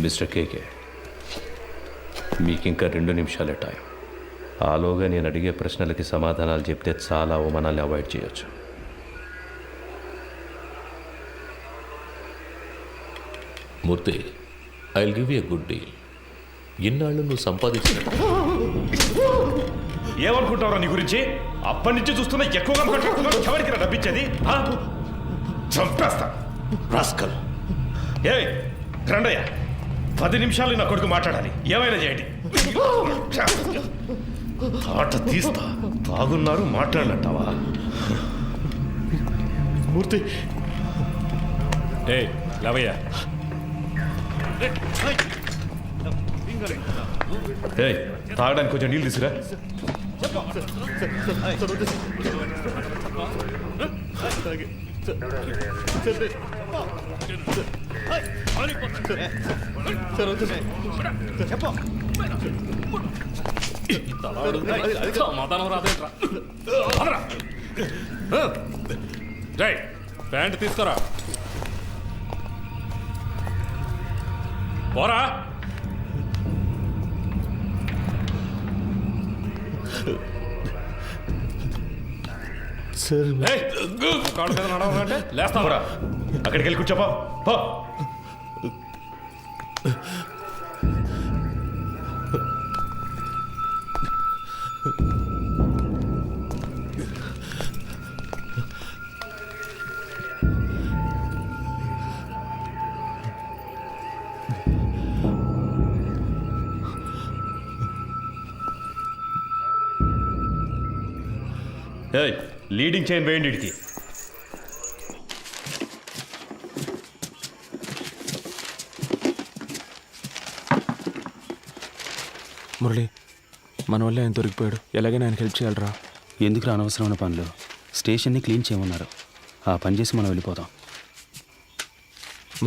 Mister కేకే, మీకు ఇంకా 2 నిమిషాలే టైం. ఆలోగా నేను అడిగే ప్రశ్నలకి సమాధానాలు చెప్తే చాలా అవమానాలు అవాయిడ్ చేయొచ్చు. Murthy, I will give you a good deal. ఇన్నాళ్ళు నువ్వు సంపాదించిన ఏమనుకుంటావురా నీ గురించి? అప్పటి నుంచి చూస్తున్నా ఎక్కువగా ఎవరికి డబ్బిచ్చేది? చంపేస్తా రాస్కల్. ఏ రండయ్య, 10 నిమిషాలు నా కొడుకు మాట్లాడాలి. ఏమైనా చేయండి. ఆట తీస్తా. తాగున్నారు మాట్లాడినట్టావా? మూర్తి లేవయ్యా. తాగడానికి కొంచెం నీళ్ళు తీసుకురా. ప్యాంట్ తీసుకురా. పోరా. సార్ కాళ్ళ మీద నడవాలంటే లేస్తావరా? అక్కడికి వెళ్ళి కూర్చోపా. లీడింగ్ చైన్ వేయండి ఇడికి. మురళి, మన వల్ల ఆయన దొరికిపోయాడు. ఎలాగైనా ఆయనకి హెల్ప్ చేయాలరా. ఎందుకు అనవసరమైన పనులు? స్టేషన్ని క్లీన్ చేయమన్నారు. ఆ పని చేసి మనం వెళ్ళిపోదాం.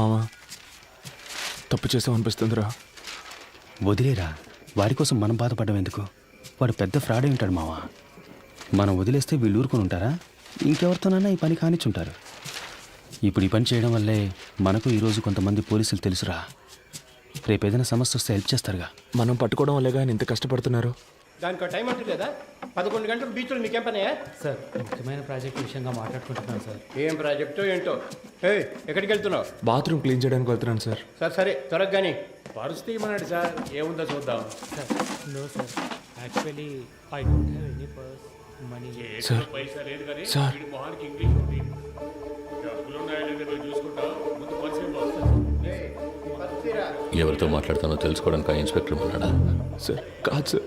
మామ, తప్పు చేసామనిపిస్తుందిరా. వదిలేరా. వాడి కోసం మనం బాధపడడం ఎందుకు? వాడు పెద్ద ఫ్రాడ్ ఉంటాడు మావా. మనం వదిలేస్తే వీళ్ళు ఊరుకొని ఉంటారా? ఇంకెవరితోనైనా ఈ పని కానిచ్చుంటారు. ఇప్పుడు ఈ పని చేయడం వల్లే మనకు ఈరోజు కొంతమంది పోలీసులు తెలుసురా. రేపు ఏదైనా సమస్య వస్తే హెల్ప్ చేస్తారుగా. మనం పట్టుకోవడం వల్లేగా ఆయన ఇంత కష్టపడుతున్నారు. దానికి టైం అంటూ లేదా? 11 గంటలు బీచ్లో మీకేం పనయా? సార్, ముఖ్యమైన ప్రాజెక్ట్ విషయంగా మాట్లాడుకుంటున్నాను సార్. ఏం ప్రాజెక్టో ఏంటో. ఎక్కడికి వెళ్తున్నావు? బాత్రూమ్ క్లీన్ చేయడానికి వెళ్తున్నాను సార్. సరే త్వరగా కానీ. పరిస్థితి ఏమన్నాడు సార్? ఏముందో చూద్దాం. Sir, no sir, actually I don't have any purse money. Sir పైసా లేదు కానీ సార్ వీడి మొహానికి ఇంగ్లీష్ ఉంది. డబ్బులు ఉన్నాయో లేదో చూసుకుంటా. ముందు పరిస్థితి ఎవరితో మాట్లాడతానో తెలుసుకోవడానికి ఆ ఇన్స్పెక్టర్ ఉన్నాడా? సార్ కాదు సార్,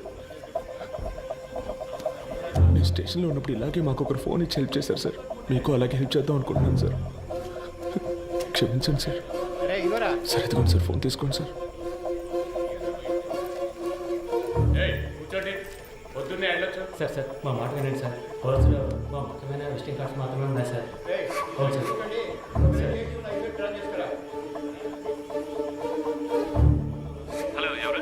నేను స్టేషన్లో ఉన్నప్పుడు ఇలాగే మాకు ఒకరు ఫోన్ ఇచ్చి హెల్ప్ చేశారు సార్. మీకు అలాగే హెల్ప్ చేద్దాం అనుకుంటున్నాను సార్. క్షమించండి సార్. సార్ ఎదుగుండి సార్, ఫోన్ తీసుకోండి సార్. కూర్చోండి. పొద్దున్నే వెళ్ళొచ్చు. సార్ సార్, మా మాట వినండి సార్. పర్సులో మా ముఖ్యమైన విజిటింగ్ కార్డ్స్ మాత్రమే ఉన్నాయి సార్. అవును సార్. హలో, ఎవరు?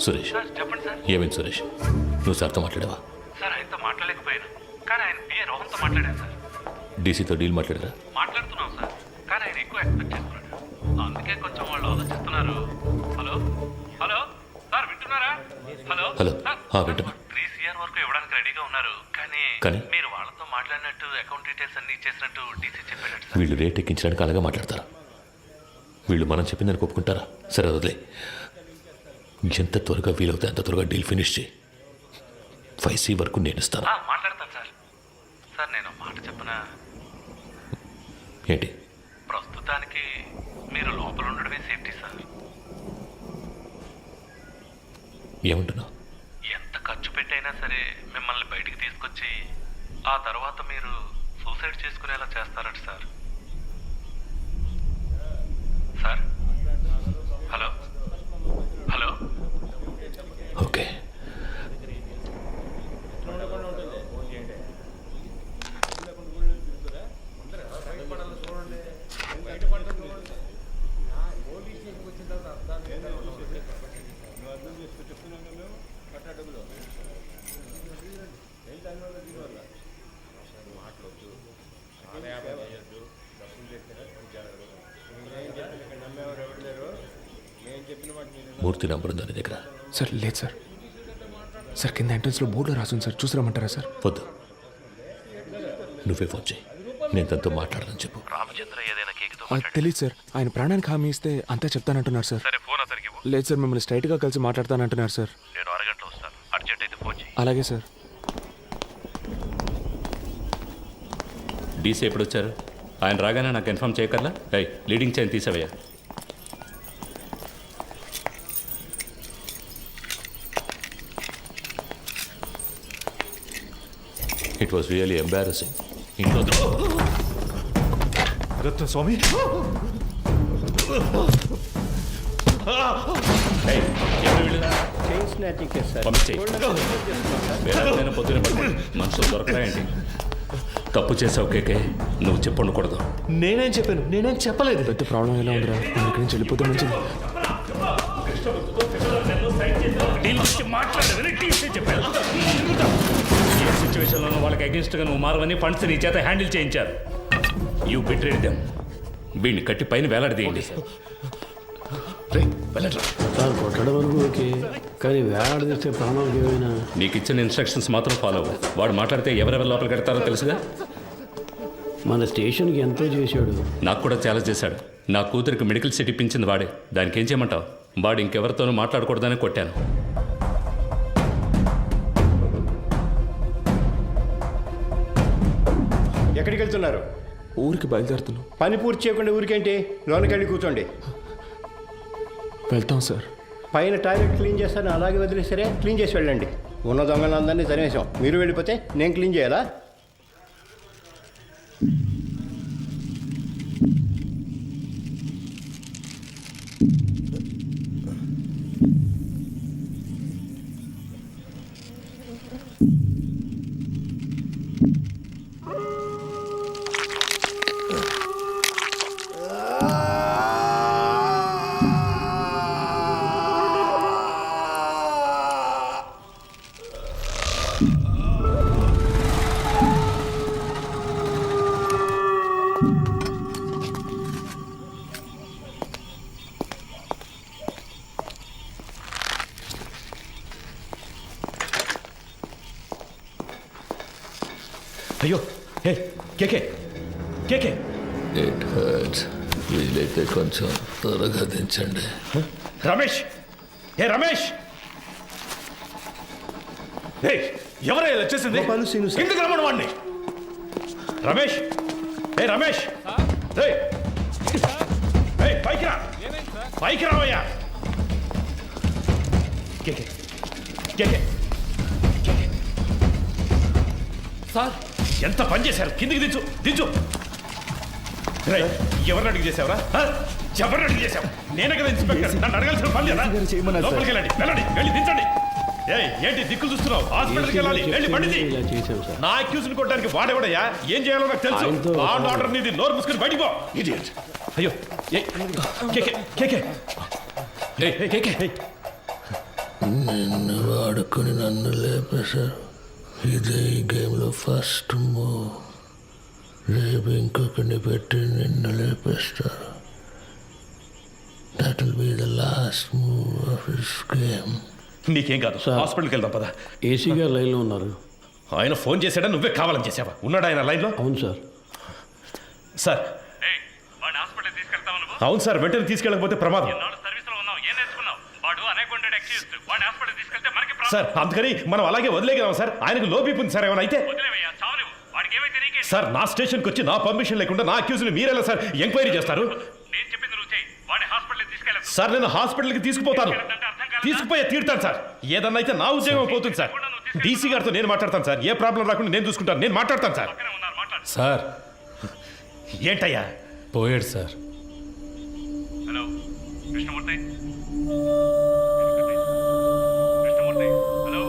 సురేష్. సార్ చెప్పండి సార్. ఏమైంది సురేష్? నువ్వు సార్తో మాట్లాడావా? సార్, ఆయనతో మాట్లాడలేకపోయాను, కానీ ఆయన పిఏ రోహన్తో మాట్లాడాను సార్. డీసీతో డీల్ మాట్లాడారా? మాట్లాడుతున్నాం సార్, కానీ ఆయన ఎక్కువ ఎక్స్పెక్ట్ చేస్తున్నాడు. అందుకే కొంచెం వాళ్ళు ఆలోచిస్తున్నారు. హలో హలో సార్, వింటున్నారా? Hello hello. సార్, వింటున్నా. 3 CR వరకు ఇవ్వడానికి రెడీగా ఉన్నారు, కానీ కానీ? మీరు వాళ్ళతో మాట్లాడినట్టు అకౌంట్ డీటెయిల్స్ అన్ని ఇచ్చేసినట్టు డీసీ చెప్పాడు సార్. వీళ్ళు రేట్ ఎక్కించడానికి అలాగే మాట్లాడతారా? వీళ్ళు మనం చెప్పిందని ఒప్పుకుంటారా? సరే వదిలే. ఎంత త్వరగా వీలవుతే అంత త్వరగా డీల్ ఫినిష్ చేయి. 5C వరకు నేను ఇస్తాను. మాట్లాడతాను సార్. సార్, నేను మాట చెప్పనా? ఏంటి? ప్రస్తుతానికి మీరు లోపల ఉండడమే సేఫ్టీ సార్. ఏమంటున్నావు? ఎంత ఖర్చు పెట్టైనా సరే మిమ్మల్ని బయటికి తీసుకొచ్చి ఆ తర్వాత మీరు సూసైడ్ చేసుకునేలా చేస్తారట sir. Sir, hello hello. Okay. Murthy number ఉందా నీ దగ్గర? సార్ లేదు సార్. సార్ కింద ఎంట్రన్స్లో బోర్డులో రాసుంది సార్, చూసి రమ్మంటారా సార్? వద్దు, నువ్వే ఫోన్ చేయి, నేను తనతో మాట్లాడదని చెప్పు. రామచంద్ర ఏదైనా కేకుతో అది తెలియదు సార్. ఆయన ప్రాణానికి హామీ ఇస్తే అంతా చెప్తానంటున్నారు సార్. సరే ఫోన్ అతనికి ఇవ్వు. లేదు సార్, మిమ్మల్ని స్ట్రైట్గా కలిసి మాట్లాడతానంటున్నారు సార్. నేను అరగంటలో వస్తాను, అర్జెంట్ అయితే ఫోన్ చేయి. అలాగే సార్. డీసీ ఎప్పుడు వచ్చారు? ఆయన రాగానే నాకు ఇన్ఫామ్ చేయకర్లా. లీడింగ్ చైన్ తీసేవయ్యా. It was really embarrassing. ఇంట్లో రత్నస్వామి, పొద్దున మనుషులు దొరకరాయండి. తప్పు చేసావు కేకే, నువ్వు చెప్పండకూడదు. నేనేం చెప్పాను? నేనేం చెప్పలేదు. పెద్ద ప్రాబ్లం ఎలా ఉందిరా, మనం ఇక్కడి నుంచి వెళ్ళిపోతే మంచిది. ఏ సిచ్యువేషన్లోనూ వాళ్ళకి అగేన్స్ట్గా నువ్వు మారవని ఫండ్స్ నీ చేత హ్యాండిల్ చేయించారు. You betrayed them. వీడిని కట్టి పైన వేలాడదీయండి. సార్ కొట్టడం వరకు ఓకే, కానీ వేలాడదీస్తే ప్రాణాలకు ఏమైనా. నీకు ఇచ్చిన ఇన్స్ట్రక్షన్స్ మాత్రం ఫాలో అవ్వు. వాడు మాట్లాడితే ఎవరెవరి లోపలికి పెడతారో తెలుసుగా. మన స్టేషన్కి ఎంతో చేశాడు. నాకు కూడా చాలా చేశాడు. నా కూతురికి మెడికల్ సీట్ ఇప్పించింది వాడే. దానికి ఏం చేయమంటావు? వాడు ఇంకెవరితోనూ మాట్లాడకూడదని కొట్టాను. ఎక్కడికి వెళ్తున్నారు? ఊరికి బయలుదేరుతున్నాం. పని పూర్తి చేయకుండా ఊరికేంటి? లోనికి వెళ్ళి కూర్చోండి. వెళ్తాం సార్. పైన టాయిలెట్ క్లీన్ చేస్తాను, అలాగే వదిలేసరే క్లీన్ చేసి వెళ్ళండి. ఉన్న దొంగలందరినీ తరిమేశాం, మీరు వెళ్ళిపోతే నేను క్లీన్ చేయాలా? అయ్యో, హే కేకే, కేకే. It hurts. వీలైతే కొంచెం త్వరగా దించండి. రమేష్, ఏ రమేష్, ఎవరై వచ్చేసింది? కిందకి రమ్మను వాడిని. రమేష్, ఏ రమేష్, పైకి రా, పైకి రావయ్యా. కేకే, కేకే, సార్ ఎంత పని చేశారు? కిందికి దించు, దించు. ఎవరిని అడిగి చేసావురా? ఎవరిని అడిగి చేసావు? నేనే కదా ఇన్స్పెక్టర్, నన్ను అడగాల్సిన పని లేదా? లోపలికి వెళ్ళండి, వెళ్ళండి, వెళ్ళి దించండి. ఏంటి దిక్కులు చూస్తున్నావు? హాస్పిటల్కి వెళ్ళాలి, వెళ్ళి బండిది. నా అక్యూజ్ ని కొట్టడానికి వాడేవాడయ్యా? ఏం చేయాలో నాకు తెలుసు. లాండ్ ఆర్డర్ నీది, నోరు మూసుకుని బయటికి పో. ఇడియట్. అయ్యో, కేకే, కేకే, కేకే. నిన్ను వాడుకొని నన్ను లేపేశారు. ఇదే ఈ గేమ్లో ఫస్ట్ మూవ్. రేపు ఇంకొకరిని పెట్టి నిన్ను లేపేస్తారు. That will be the last move of this game. నీకేం కాదు, హాస్పిటల్కి వెళ్దాం పద. ఏసీ గారు లైన్లో ఉన్నారు. ఆయన ఫోన్ చేశాడా, నువ్వే కావాలని చేసావా? ఉన్నాడు ఆయన లైన్లో? అవును సార్. సార్, వాడిని హాస్పిటల్ తీసుకెళ్తావు నువ్వు? అవును సార్, వెంటనే తీసుకెళ్ళకపోతే ప్రమాదం. సర్వీస్లో ఉన్నావు, ఏం నేర్చుకున్నావు? వాడు అనేకొండెడ్ ఎక్స్క్యూజ్. వాడిని హాస్పిటల్ తీసుకెళ్తే మనకి సార్ అందుకని మనం అలాగే వదిలేగలం సార్. ఆయనకు లో బీపీ ఉంది సార్, ఏమైనా అయితే. వదిలేవయ్యా, చావనివ్వు. వాడికి ఏమైతే నీకే. సార్ నా స్టేషన్కి వచ్చి నా పర్మిషన్ లేకుండా నా అక్యూజ్ని మీరెలా సార్ ఎంక్వైరీ చేస్తారు? నేను చెప్పింది నువ్వు చేయి. వాడిని హాస్పిటల్ తీసుకెళ్ళదు. సార్ నేను హాస్పిటల్కి తీసుకుపోతాను, తీసుకుపోయే తీరుతాను సార్. ఏదన్నా అయితే నా ఉద్యోగం పోతుంది సార్. డీసీ గారితో నేను మాట్లాడతాను సార్. ఏ ప్రాబ్లం రాకుండా నేను చూసుకుంటాను, నేను మాట్లాడతాను సార్. సార్ ఏంటయ్యా? పోయాడు sir. Hello Krishnamurthy, Krishnamurthy, hello.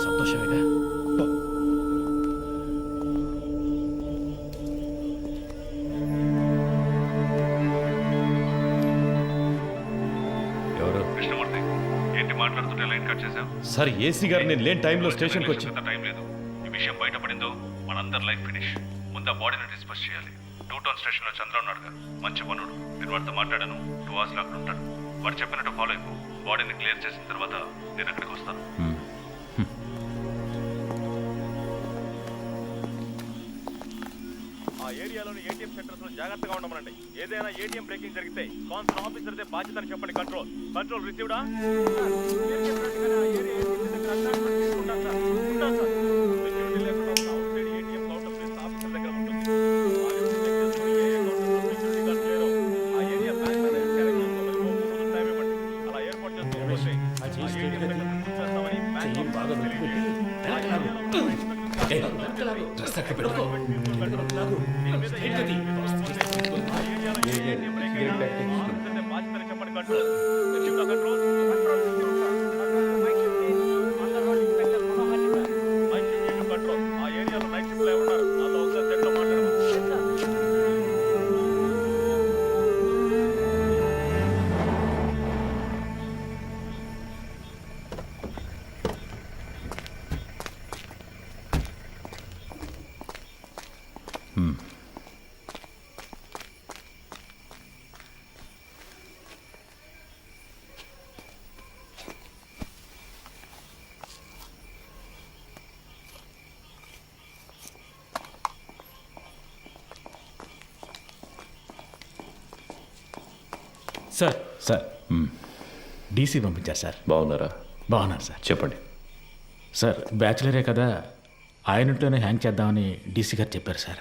సంతోషమేగా. ఎవరు? కృష్ణమూర్తి, ఏంటి మాట్లాడుతుంటే లైన్ కట్ చేసావు? సార్ ఏసీ గారు నేను లేని టైంలో స్టేషన్కి వచ్చి. టైం లేదు. ఈ విషయం బయటపడిందో మనందరి లైఫ్ ఫినిష్. ముందు ఆ బాడీని డిస్పోజ్ చేయాలి. 2 టౌన్ స్టేషన్లో చంద్ర ఉన్నాడుగా, మంచి పనుడు. నేను వాడితో మాట్లాడాను. 2 hours అక్కడ ఉంటాడు. వాడు చెప్పినట్టు ఫాలో అయిపో. బాడీని క్లియర్ చేసిన తర్వాత నేను అక్కడికి వస్తాను. ఆ ఏరియాలోని ఏటీఎం సెంటర్స్ లో జాగ్రత్తగా ఉండమనండి. ఏదైనా ఏటీఎం బ్రేకింగ్ జరిగితే కాన్సల్ ఆఫీసర్దే బాధ్యతని చెప్పండి. కంట్రోల్ రిసీవ్డా? సార్ సార్ డీసీ పంపించారు సార్. బాగున్నారా? బాగున్నారు సార్. చెప్పండి. సార్ బ్యాచులరే కదా, ఆయనట్లోనే హ్యాంగ్ చేద్దామని డీసీ గారు చెప్పారు సార్.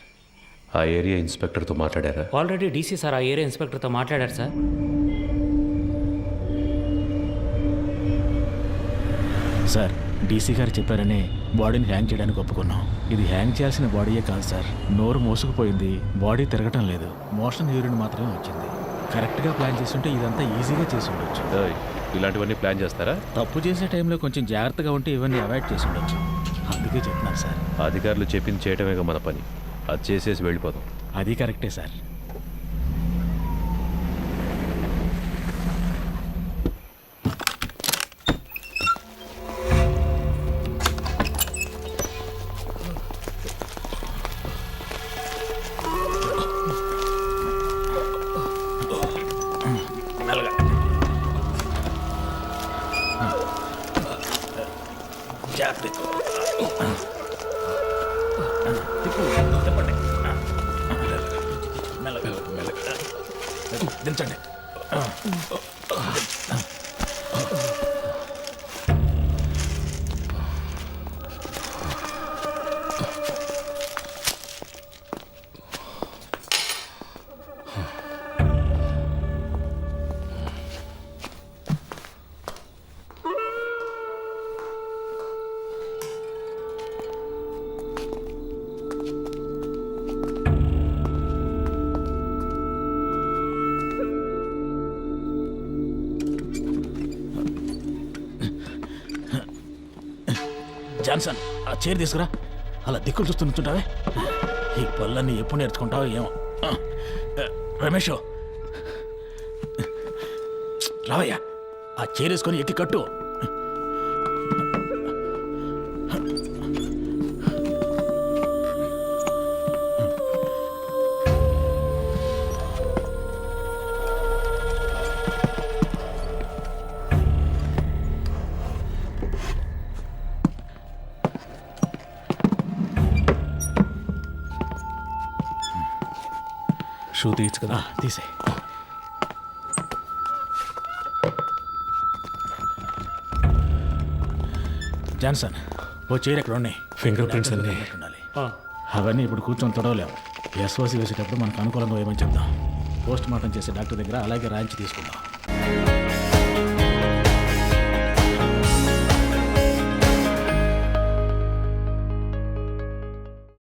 ఆ ఏరియా ఇన్స్పెక్టర్తో మాట్లాడారా? ఆల్రెడీ డీసీ సార్ ఆ ఏరియా ఇన్స్పెక్టర్తో మాట్లాడారు సార్. సార్ డీసీ గారు చెప్పారని బాడీని హ్యాంగ్ చేయడానికి ఒప్పుకున్నాం. ఇది హ్యాంగ్ చేయాల్సిన బాడీయే కాదు సార్. నోరు మోసుకుపోయింది, బాడీ తిరగటం లేదు, మోషన్ యూరిన్ మాత్రమే వచ్చింది. కరెక్ట్గా ప్లాన్ చేస్తుంటే ఇదంతా ఈజీగా చేసి ఉండొచ్చు. ఇలాంటివన్నీ ప్లాన్ చేస్తారా? తప్పు చేసే టైంలో కొంచెం జాగ్రత్తగా ఉంటే ఇవన్నీ అవాయిడ్ చేసి ఉండొచ్చు. అందుకే చెప్తున్నాను సార్. అధికారులు చెప్పింది చేయటమేగా మన పని. అది చేసేసి వెళ్ళిపోదాం. అది కరెక్టే సార్. దించండి. జాన్సన్, ఆ చైర్ తీసుకురా. అలా దిక్కులు చూస్తూ నుంచుంటావే. ఈ పళ్ళన్నీ ఎప్పుడు నేర్చుకుంటావో ఏమో. రమేష్ రావయ్యా, ఆ చైర్ వేసుకొని ఎక్కి కట్టు. షూ తీయచ్చు కదా? తీసే. జాన్సన్, ఓ చైర్ ఎక్కడ ఉన్నాయి? ఫింగర్ ప్రింట్స్ అన్నీ ఉండాలి. అవన్నీ ఇప్పుడు కూర్చొని తొడవలేము. ఎస్ఓసి వేసేటప్పుడు మనకు అనుకూలంగా ఏమని చెప్దాం. పోస్ట్ మార్టం చేసే డాక్టర్ దగ్గర అలాగే రాయించి తీసుకుందాం.